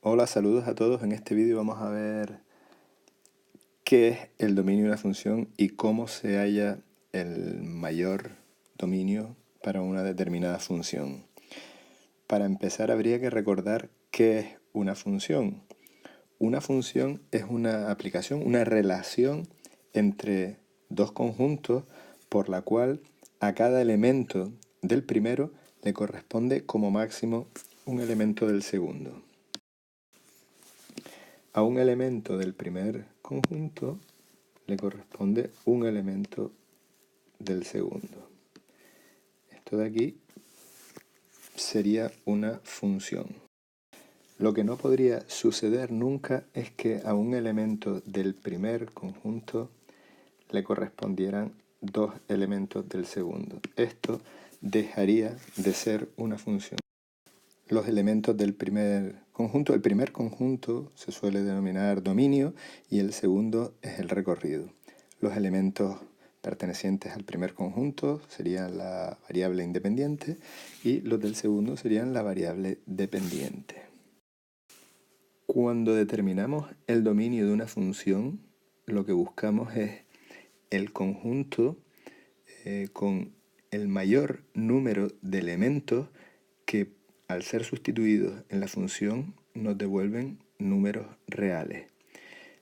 Hola, saludos a todos. En este vídeo vamos a ver qué es el dominio de una función y cómo se halla el mayor dominio para una determinada función. Para empezar habría que recordar qué es una función. Una función es una aplicación, una relación entre dos conjuntos por la cual a cada elemento del primero le corresponde como máximo un elemento del segundo. A un elemento del primer conjunto le corresponde un elemento del segundo. Esto de aquí sería una función. Lo que no podría suceder nunca es que a un elemento del primer conjunto le correspondieran dos elementos del segundo. Esto dejaría de ser una función. Los elementos del primer conjunto, el primer conjunto se suele denominar dominio y el segundo es el recorrido. Los elementos pertenecientes al primer conjunto serían la variable independiente y los del segundo serían la variable dependiente. Cuando determinamos el dominio de una función, lo que buscamos es el conjunto con el mayor número de elementos que al ser sustituidos en la función nos devuelven números reales.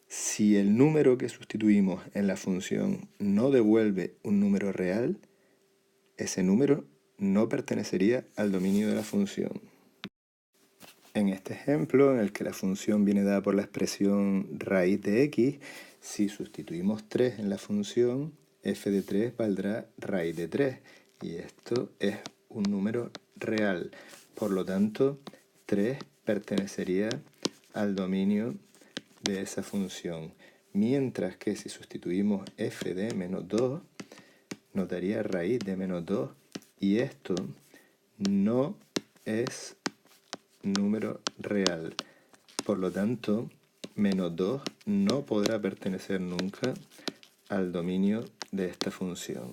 Si el número que sustituimos en la función no devuelve un número real, ese número no pertenecería al dominio de la función. En este ejemplo, en el que la función viene dada por la expresión raíz de x, si sustituimos 3 en la función, f de 3 valdrá raíz de 3, y esto es un número real. Por lo tanto, 3 pertenecería al dominio de esa función, mientras que si sustituimos f de menos 2, nos daría raíz de menos 2, y esto no es número real. Por lo tanto, menos 2 no podrá pertenecer nunca al dominio de esta función.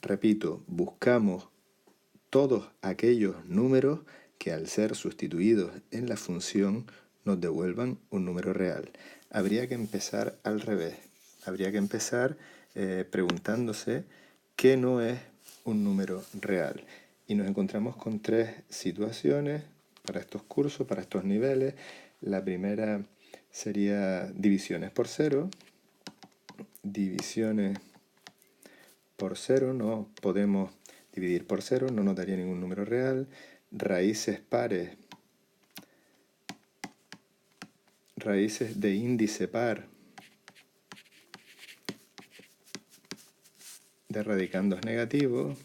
Repito, buscamos todos aquellos números que al ser sustituidos en la función nos devuelvan un número real. Habría que empezar al revés. Habría que empezar preguntándose qué no es un número real. Y nos encontramos con tres situaciones para estos cursos, para estos niveles. La primera sería divisiones por cero. Divisiones por cero, no podemos dividir por cero, no nos daría ningún número real. Raíces pares, raíces de índice par de radicandos negativos,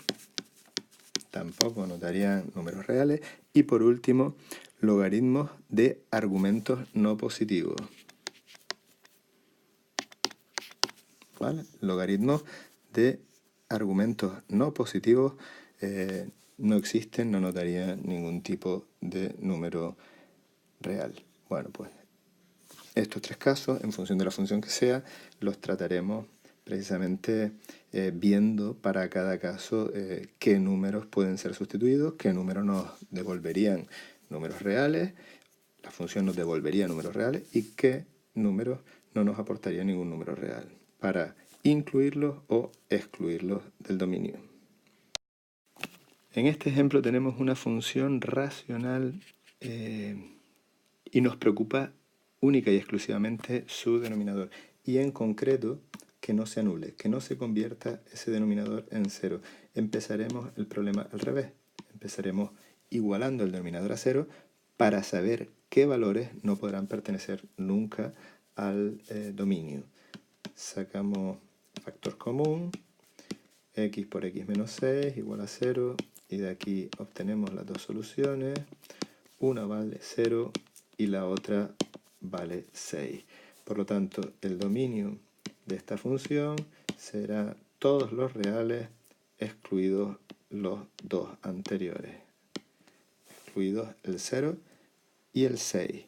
tampoco nos darían números reales. Y por último, logaritmos de argumentos no positivos. ¿Vale? Logaritmos de argumentos no positivos no existen, no nos daría ningún tipo de número real. Bueno, pues estos tres casos, en función de la función que sea, los trataremos precisamente viendo para cada caso qué números pueden ser sustituidos, qué números nos devolverían números reales, la función nos devolvería números reales y qué números no nos aportaría ningún número real, para incluirlos o excluirlos del dominio. En este ejemplo tenemos una función racional y nos preocupa única y exclusivamente su denominador. Y en concreto, que no se anule, que no se convierta ese denominador en cero. Empezaremos el problema al revés. Empezaremos igualando el denominador a cero para saber qué valores no podrán pertenecer nunca al dominio. Sacamos factor común, x por x menos 6 igual a 0, y de aquí obtenemos las dos soluciones. Una vale 0 y la otra vale 6. Por lo tanto, el dominio de esta función será todos los reales excluidos los dos anteriores, excluidos el 0 y el 6.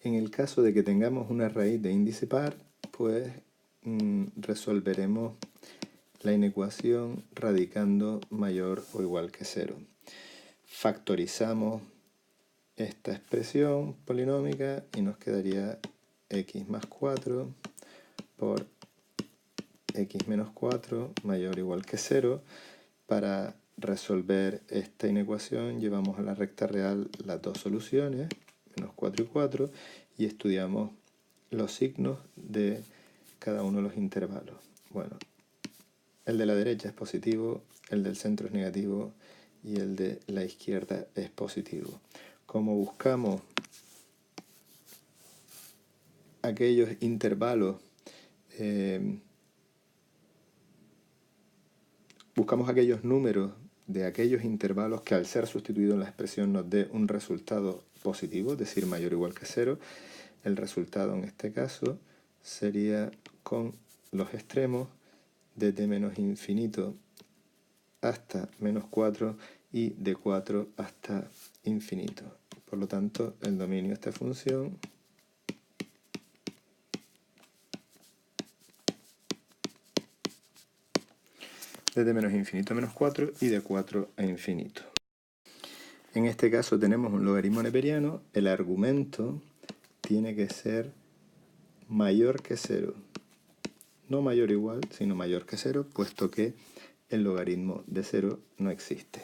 En el caso de que tengamos una raíz de índice par, pues resolveremos la inecuación radicando mayor o igual que 0. Factorizamos esta expresión polinómica y nos quedaría x más 4 por x menos 4 mayor o igual que 0. Para resolver esta inecuación llevamos a la recta real las dos soluciones, menos 4 y 4, y estudiamos los signos de cada uno de los intervalos. Bueno, el de la derecha es positivo, el del centro es negativo y el de la izquierda es positivo. Como buscamos aquellos intervalos, buscamos aquellos números de aquellos intervalos que al ser sustituidos en la expresión nos dé un resultado positivo, es decir, mayor o igual que 0. El resultado en este caso sería con los extremos desde menos infinito hasta menos 4 y de 4 hasta infinito. Por lo tanto, el dominio de esta función desde menos infinito a menos 4 y de 4 a infinito. En este caso tenemos un logaritmo neperiano, el argumento tiene que ser mayor que 0. No mayor o igual, sino mayor que 0, puesto que el logaritmo de 0 no existe.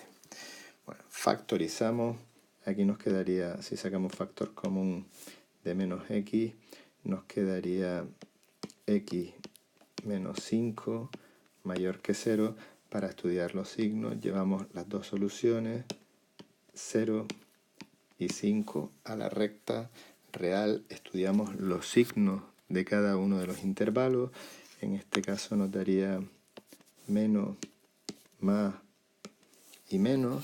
Bueno, factorizamos, aquí nos quedaría, si sacamos factor común de menos x, nos quedaría x menos 5 mayor que 0. Para estudiar los signos llevamos las dos soluciones, 0 y 5 a la recta real, estudiamos los signos de cada uno de los intervalos. En este caso nos daría menos, más y menos,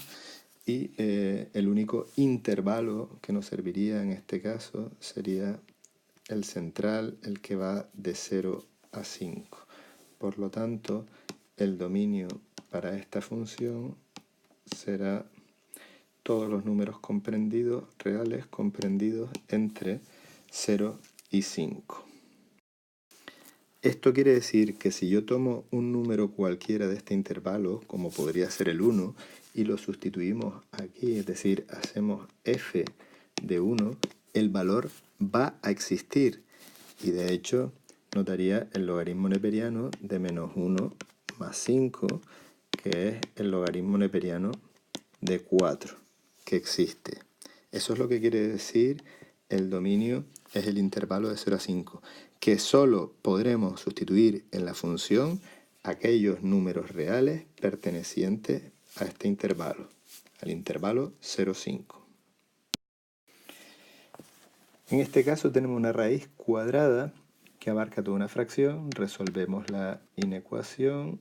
y el único intervalo que nos serviría en este caso sería el central, el que va de 0 a 5. Por lo tanto, el dominio para esta función será todos los números comprendidos, reales comprendidos entre 0 y 5. Esto quiere decir que si yo tomo un número cualquiera de este intervalo, como podría ser el 1, y lo sustituimos aquí, es decir, hacemos f de 1, el valor va a existir. Y de hecho, nos daría el logaritmo neperiano de menos 1 más 5, que es el logaritmo neperiano de 4, que existe. Eso es lo que quiere decir el dominio es el intervalo de 0 a 5, que solo podremos sustituir en la función aquellos números reales pertenecientes a este intervalo, al intervalo 0,5. En este caso tenemos una raíz cuadrada que abarca toda una fracción, resolvemos la inecuación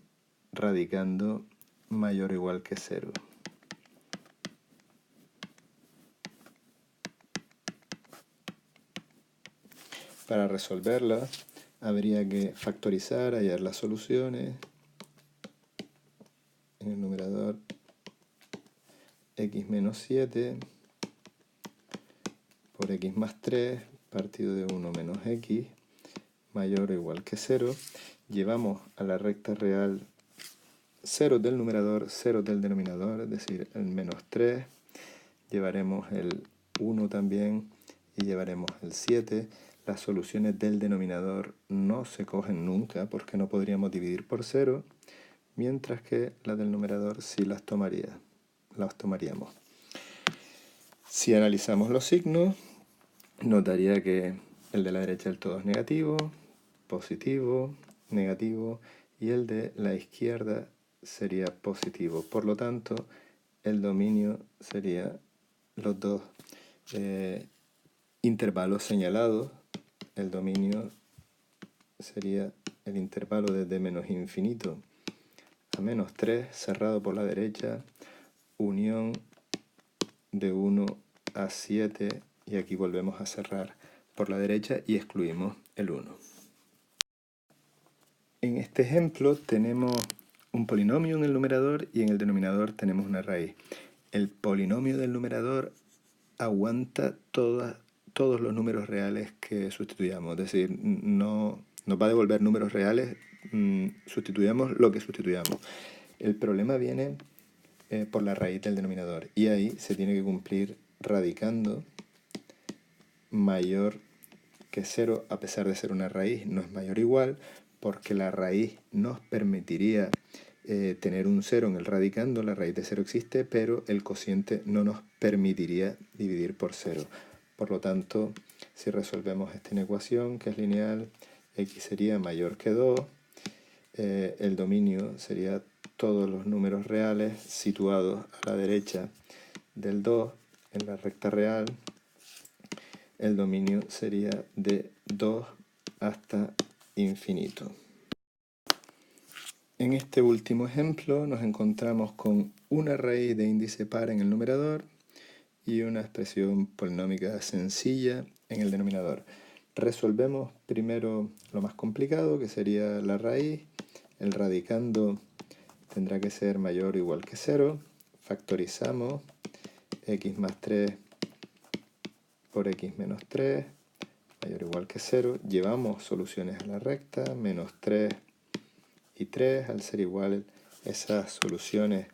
radicando mayor o igual que 0. Para resolverla habría que factorizar, hallar las soluciones. En el numerador x menos 7 por x más 3 partido de 1 menos x mayor o igual que 0. Llevamos a la recta real 0 del numerador, 0 del denominador, es decir, el menos 3. Llevaremos el 1 también y llevaremos el 7. Las soluciones del denominador no se cogen nunca porque no podríamos dividir por 0, mientras que las del numerador sí las tomaríamos. Si analizamos los signos, nos daría que el de la derecha del todo es negativo, positivo, negativo, y el de la izquierda sería positivo. Por lo tanto, el dominio sería los dos intervalos señalados. El dominio sería el intervalo desde menos infinito a menos 3, cerrado por la derecha, unión de 1 a 7, y aquí volvemos a cerrar por la derecha y excluimos el 1. En este ejemplo tenemos un polinomio en el numerador y en el denominador tenemos una raíz. El polinomio del numerador aguanta todos los números reales que sustituyamos, es decir, no nos va a devolver números reales, sustituyamos lo que sustituyamos. El problema viene por la raíz del denominador y ahí se tiene que cumplir radicando mayor que 0, a pesar de ser una raíz, no es mayor o igual, porque la raíz nos permitiría tener un 0 en el radicando, la raíz de 0 existe, pero el cociente no nos permitiría dividir por 0. Por lo tanto, si resolvemos esta inecuación, que es lineal, x sería mayor que 2, el dominio sería todos los números reales situados a la derecha del 2 en la recta real. El dominio sería de 2 hasta infinito. En este último ejemplo nos encontramos con una raíz de índice par en el numerador y una expresión polinómica sencilla en el denominador. Resolvemos primero lo más complicado, que sería la raíz. El radicando tendrá que ser mayor o igual que 0. Factorizamos x más 3 por x menos 3, mayor o igual que 0. Llevamos soluciones a la recta, menos 3 y 3, al ser igual, esas soluciones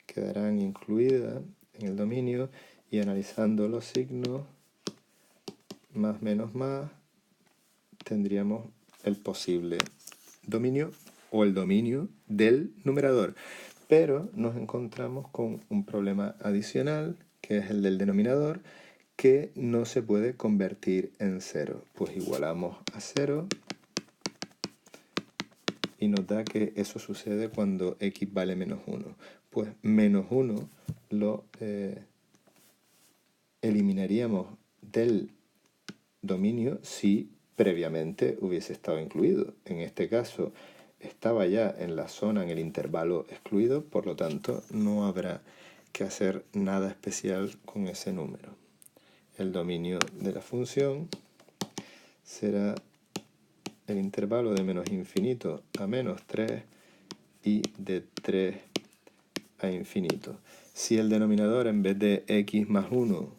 quedarán incluidas en el dominio, y analizando los signos, más menos más, tendríamos el posible dominio o el dominio del numerador. Pero nos encontramos con un problema adicional, que es el del denominador, que no se puede convertir en 0. Pues igualamos a 0 y nos da que eso sucede cuando x vale menos 1. Pues menos 1 lo eliminaríamos del dominio si previamente hubiese estado incluido. En este caso estaba ya en la zona, en el intervalo excluido, por lo tanto no habrá que hacer nada especial con ese número. El dominio de la función será el intervalo de menos infinito a menos 3 y de 3 a infinito. Si el denominador en vez de x más 1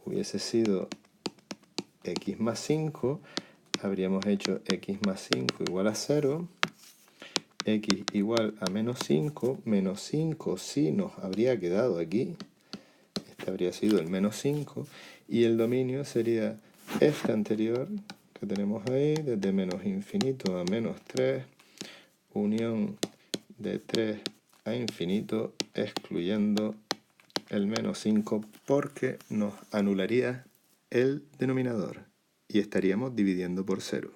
hubiese sido x más 5, habríamos hecho x más 5 igual a 0, x igual a menos 5 sí nos habría quedado aquí, este habría sido el menos 5, y el dominio sería este anterior que tenemos ahí, desde menos infinito a menos 3, unión de 3 a infinito, excluyendo el menos 5, porque nos anularía el denominador y estaríamos dividiendo por 0.